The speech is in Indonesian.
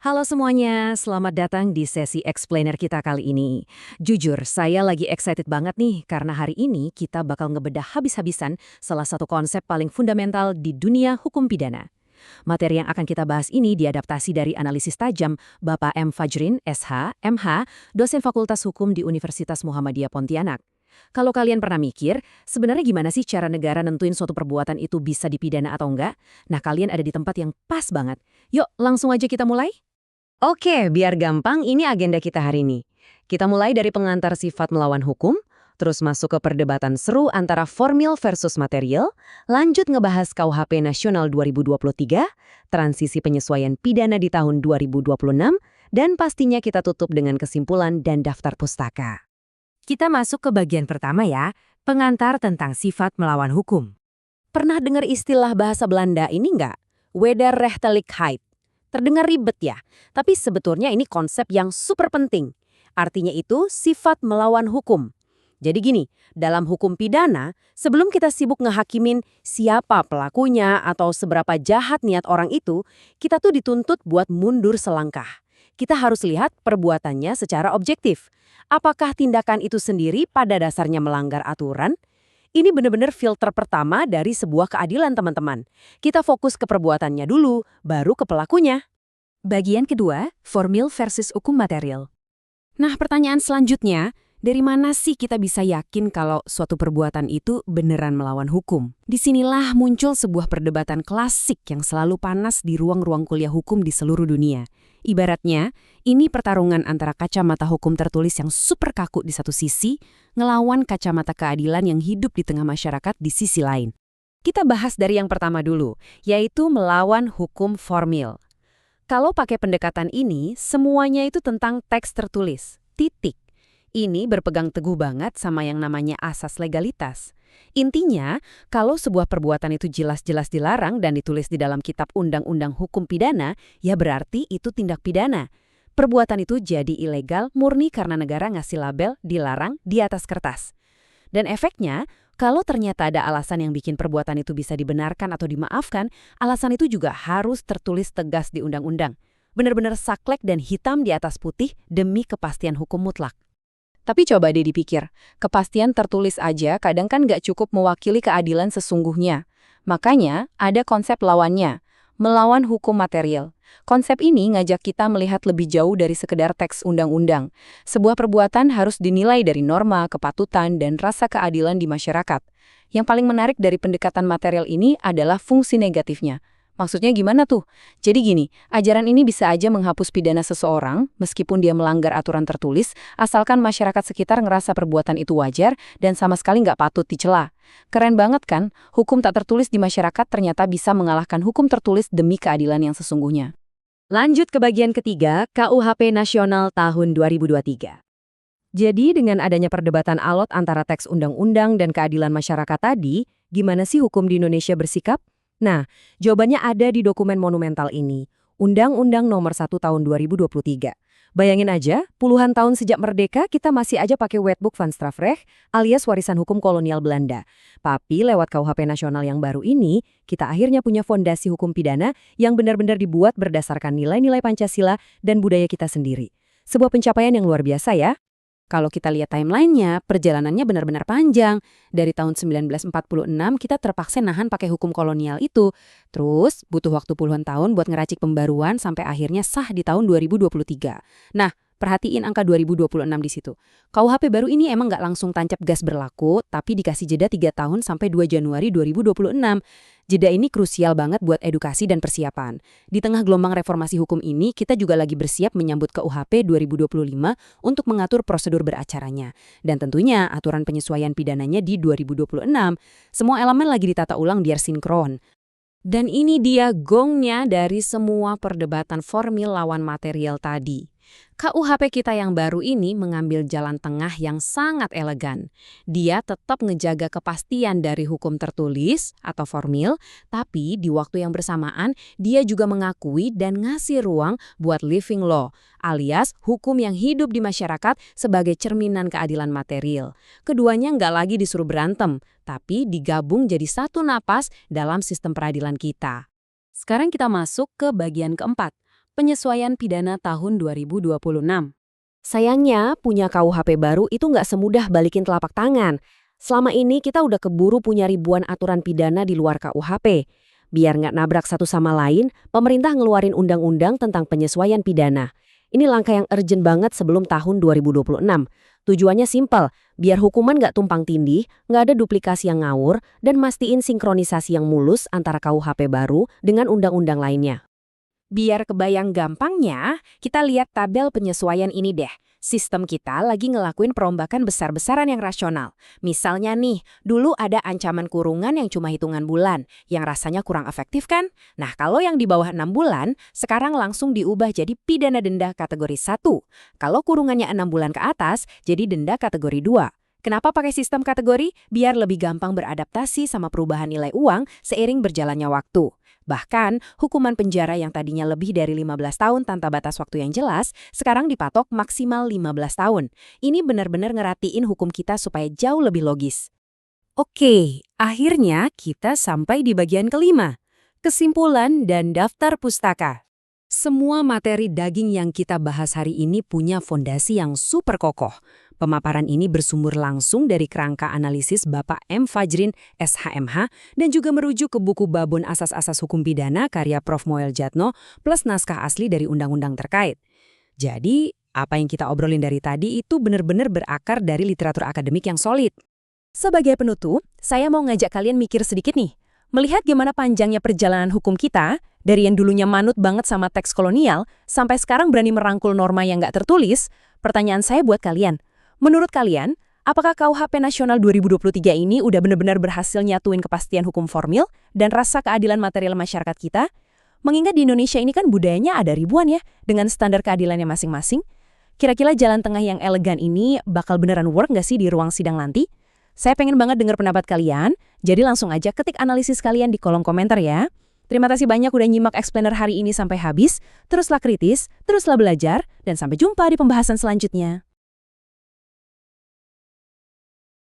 Halo semuanya, selamat datang di sesi explainer kita kali ini. Jujur, saya lagi excited banget nih karena hari ini kita bakal ngebedah habis-habisan salah satu konsep paling fundamental di dunia hukum pidana. Materi yang akan kita bahas ini diadaptasi dari analisis tajam Bapak M. Fajrin, SH, MH, dosen Fakultas Hukum di Universitas Muhammadiyah Pontianak. Kalau kalian pernah mikir, sebenarnya gimana sih cara negara nentuin suatu perbuatan itu bisa dipidana atau enggak? Nah, kalian ada di tempat yang pas banget. Yuk, langsung aja kita mulai. Oke, biar gampang, ini agenda kita hari ini. Kita mulai dari pengantar sifat melawan hukum, terus masuk ke perdebatan seru antara formil versus material, lanjut ngebahas KUHP Nasional 2023, transisi penyesuaian pidana di tahun 2026, dan pastinya kita tutup dengan kesimpulan dan daftar pustaka. Kita masuk ke bagian pertama ya, pengantar tentang sifat melawan hukum. Pernah dengar istilah bahasa Belanda ini nggak? Wederrechtelijkheid. Terdengar ribet ya, tapi sebetulnya ini konsep yang super penting. Artinya itu sifat melawan hukum. Jadi gini, dalam hukum pidana, sebelum kita sibuk ngehakimin siapa pelakunya atau seberapa jahat niat orang itu, kita tuh dituntut buat mundur selangkah. Kita harus lihat perbuatannya secara objektif. Apakah tindakan itu sendiri pada dasarnya melanggar aturan? Ini benar-benar filter pertama dari sebuah keadilan, teman-teman. Kita fokus ke perbuatannya dulu, baru ke pelakunya. Bagian kedua, formil versus hukum material. Nah, pertanyaan selanjutnya, dari mana sih kita bisa yakin kalau suatu perbuatan itu beneran melawan hukum? Disinilah muncul sebuah perdebatan klasik yang selalu panas di ruang-ruang kuliah hukum di seluruh dunia. Ibaratnya, ini pertarungan antara kacamata hukum tertulis yang super kaku di satu sisi, ngelawan kacamata keadilan yang hidup di tengah masyarakat di sisi lain. Kita bahas dari yang pertama dulu, yaitu melawan hukum formil. Kalau pakai pendekatan ini, semuanya itu tentang teks tertulis, titik. Ini berpegang teguh banget sama yang namanya asas legalitas. Intinya, kalau sebuah perbuatan itu jelas-jelas dilarang dan ditulis di dalam kitab undang-undang hukum pidana, ya berarti itu tindak pidana. Perbuatan itu jadi ilegal murni karena negara ngasih label dilarang di atas kertas. Dan efeknya, kalau ternyata ada alasan yang bikin perbuatan itu bisa dibenarkan atau dimaafkan, alasan itu juga harus tertulis tegas di undang-undang. Benar-benar saklek dan hitam di atas putih demi kepastian hukum mutlak. Tapi coba deh dipikir, kepastian tertulis aja kadang kan nggak cukup mewakili keadilan sesungguhnya. Makanya ada konsep lawannya, melawan hukum material. Konsep ini ngajak kita melihat lebih jauh dari sekedar teks undang-undang. Sebuah perbuatan harus dinilai dari norma, kepatutan, dan rasa keadilan di masyarakat. Yang paling menarik dari pendekatan material ini adalah fungsi negatifnya. Maksudnya gimana tuh? Jadi gini, ajaran ini bisa aja menghapus pidana seseorang, meskipun dia melanggar aturan tertulis, asalkan masyarakat sekitar ngerasa perbuatan itu wajar dan sama sekali nggak patut dicela. Keren banget kan? Hukum tak tertulis di masyarakat ternyata bisa mengalahkan hukum tertulis demi keadilan yang sesungguhnya. Lanjut ke bagian ketiga, KUHP Nasional tahun 2023. Jadi dengan adanya perdebatan alot antara teks undang-undang dan keadilan masyarakat tadi, gimana sih hukum di Indonesia bersikap? Nah, jawabannya ada di dokumen monumental ini, Undang-Undang Nomor 1 Tahun 2023. Bayangin aja, puluhan tahun sejak merdeka kita masih aja pakai Wetboek van Strafrecht alias warisan hukum kolonial Belanda. Tapi lewat KUHP nasional yang baru ini, kita akhirnya punya fondasi hukum pidana yang benar-benar dibuat berdasarkan nilai-nilai Pancasila dan budaya kita sendiri. Sebuah pencapaian yang luar biasa ya. Kalau kita lihat timelinenya, perjalanannya benar-benar panjang. Dari tahun 1946 kita terpaksa nahan pakai hukum kolonial itu. Terus butuh waktu puluhan tahun buat ngeracik pembaruan sampai akhirnya sah di tahun 2023. Nah, perhatiin angka 2026 di situ. KUHP baru ini emang nggak langsung tancap gas berlaku, tapi dikasih jeda 3 tahun sampai 2 Januari 2026. Jeda ini krusial banget buat edukasi dan persiapan. Di tengah gelombang reformasi hukum ini, kita juga lagi bersiap menyambut KUHP 2025 untuk mengatur prosedur beracaranya. Dan tentunya aturan penyesuaian pidananya di 2026. Semua elemen lagi ditata ulang biar sinkron. Dan ini dia gongnya dari semua perdebatan formil lawan material tadi. KUHP kita yang baru ini mengambil jalan tengah yang sangat elegan. Dia tetap ngejaga kepastian dari hukum tertulis atau formil, tapi di waktu yang bersamaan dia juga mengakui dan ngasih ruang buat living law, alias hukum yang hidup di masyarakat sebagai cerminan keadilan material. Keduanya nggak lagi disuruh berantem, tapi digabung jadi satu napas dalam sistem peradilan kita. Sekarang kita masuk ke bagian keempat, penyesuaian pidana tahun 2026. Sayangnya, punya KUHP baru itu nggak semudah balikin telapak tangan. Selama ini kita udah keburu punya ribuan aturan pidana di luar KUHP. Biar nggak nabrak satu sama lain, pemerintah ngeluarin undang-undang tentang penyesuaian pidana. Ini langkah yang urgent banget sebelum tahun 2026. Tujuannya simpel, biar hukuman nggak tumpang tindih, nggak ada duplikasi yang ngawur, dan mastiin sinkronisasi yang mulus antara KUHP baru dengan undang-undang lainnya. Biar kebayang gampangnya, kita lihat tabel penyesuaian ini deh. Sistem kita lagi ngelakuin perombakan besar-besaran yang rasional. Misalnya nih, dulu ada ancaman kurungan yang cuma hitungan bulan, yang rasanya kurang efektif kan? Nah, kalau yang di bawah 6 bulan, sekarang langsung diubah jadi pidana denda kategori 1. Kalau kurungannya 6 bulan ke atas, jadi denda kategori 2. Kenapa pakai sistem kategori? Biar lebih gampang beradaptasi sama perubahan nilai uang seiring berjalannya waktu. Bahkan, hukuman penjara yang tadinya lebih dari 15 tahun tanpa batas waktu yang jelas, sekarang dipatok maksimal 15 tahun. Ini benar-benar ngeratiin hukum kita supaya jauh lebih logis. Oke, akhirnya kita sampai di bagian kelima. Kesimpulan dan daftar pustaka. Semua materi daging yang kita bahas hari ini punya fondasi yang super kokoh. Pemaparan ini bersumber langsung dari kerangka analisis Bapak M. Fajrin, SHMH, dan juga merujuk ke buku Babon Asas-Asas Hukum Pidana karya Prof. Moel Jatno, plus naskah asli dari undang-undang terkait. Jadi, apa yang kita obrolin dari tadi itu benar-benar berakar dari literatur akademik yang solid. Sebagai penutup, saya mau ngajak kalian mikir sedikit nih. Melihat gimana panjangnya perjalanan hukum kita, dari yang dulunya manut banget sama teks kolonial, sampai sekarang berani merangkul norma yang nggak tertulis, pertanyaan saya buat kalian. Menurut kalian, apakah KUHP Nasional 2023 ini udah benar-benar berhasil nyatuin kepastian hukum formil dan rasa keadilan material masyarakat kita? Mengingat di Indonesia ini kan budayanya ada ribuan ya, dengan standar keadilannya masing-masing. Kira-kira jalan tengah yang elegan ini bakal beneran work nggak sih di ruang sidang nanti? Saya pengen banget dengar pendapat kalian, jadi langsung aja ketik analisis kalian di kolom komentar ya. Terima kasih banyak udah nyimak explainer hari ini sampai habis. Teruslah kritis, teruslah belajar, dan sampai jumpa di pembahasan selanjutnya.